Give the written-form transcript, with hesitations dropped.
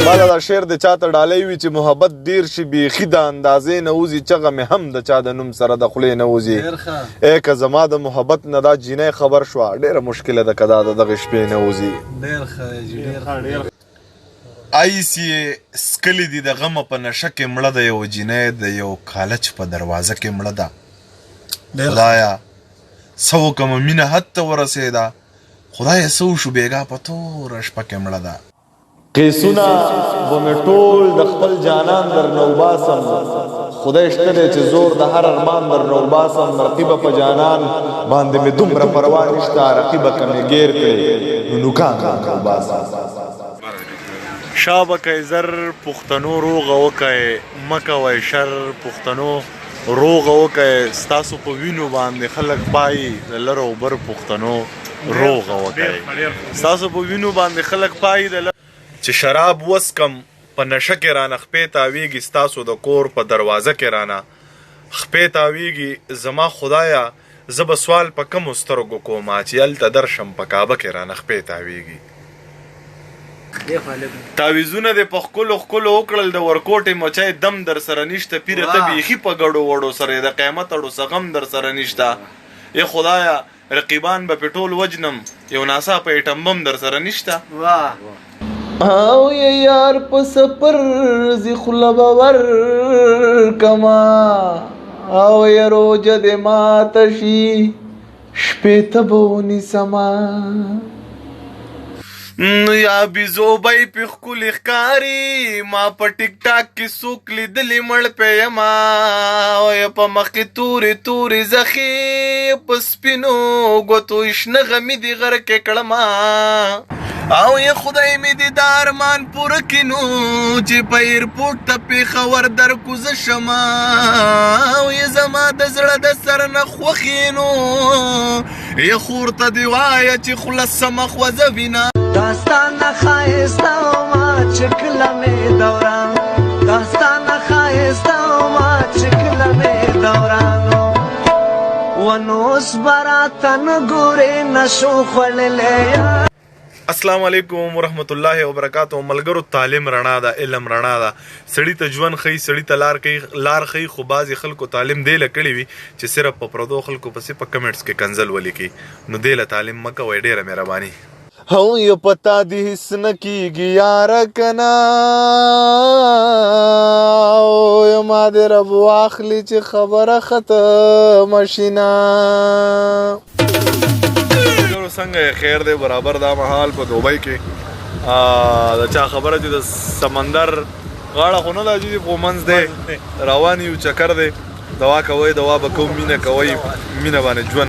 بالا دا شعر د چاته ډالۍ وي چې محبت دیر شي بیخي د اندازې نه وځي چغه مې هم د چا د نوم سره د خولې نه وځي ای که زما د محبت نه دا جینۍ خبر شوه ډېره مشکله ده که دا د دغې شپې نه وځي ایس یې سکلي دي د غمه په نشه کې مړه ده یو جینۍ د یو کالج په دروازه کې مړه ده خدایه څه وکړمه مینه حد ته ورسېده خدایه څه وشو بېګا په توره شپه کې مړه ده قیسونه به مې ټول د خپل جانان در نه وباسم خدای شته دی چې زور د هر ارمان در نه وباسم رقیبه په جانان باندې مې دومره پروا نشته رقیبه که مې ګیر کړې نو نوکان درنه وباسم شا به کوئ زر پښتنو روغه وکئ مه کوئ شر پښتنو روغه وکئ ستاسو په وینو باندې خلک پایي د لر او بر پښتنو روغه وکئ ستاسو په وینو باندې خلک پایي د چې شراب وسکم په نشه کې رانه خپې تاویږي ستاسو د کور په دروازه کې رانه خپې تاویږي زما خدایه زه به سوال په کمو سترګو کومه چې هلته درشم په کعبه کې رانه خپې تاویږي تعویذونه دې په ښکلو ښکلو وکړل د ورکوټې مچۍ دم در سره نشته پیره ته بیخي په ګډو وړو سره د قیامت اړو څه غم در سره نشته ای خدایه رقیبان به پې ټول وجنم یو ناڅاپه ایټم بم در سره نشته او یار په سفر زی خوله به ورکما او یا روجه دې ماته شي شپې ته به ونیسمه یا بیزو بای پی ښکلي ښکاري ما په ټیک ټاک کې څوک لیدلي مړ پې یمه او یا په مخ کې تورې تورې زخې په سپینو ګوتو شنه غمي دې غر کې کړمه او یا خدای مې دې دا ارمان پوره کړي نو چې په ایرپورټ ته پېښور در کوزه شمه او یا زما د زړه د سر نه خوښې نو یا خور ته دې وایه چې خوله سمه خوځه وینه داستانه ښایسته ومه چې کله مې دوران داستانه ښایسته ومه چې کله مې دورانو ونو اوس به راته نه ګورې نشو خوړلی السلام علیکم ورحمت الله وبرکاتو ملګرو تعلیم رڼا ده علم رڼا ده سړي ته ژوند ښیي سړي ته لار ښیي خو بعضې خلکو تعلیم دې له کړې وي چې صرف په پردو خلکو پسې په کمنټس کې کنځل ولیکي نو دې له تعلیم مه کوئ ډېره مهرباني هو یو پتا دې هیڅ نه کېږي یاره که نه او ما دې رب واخلي چې خبره ختمه شي نه څنګه خیر دی برابر دا مهال په دوبۍ کې د چا خبره چې د سمندر غاړه خو نه ده چې خو منځ دی روان یو چکر دی دوا کوئ دوا به کوم مینه کوئ مینه باندې ژوند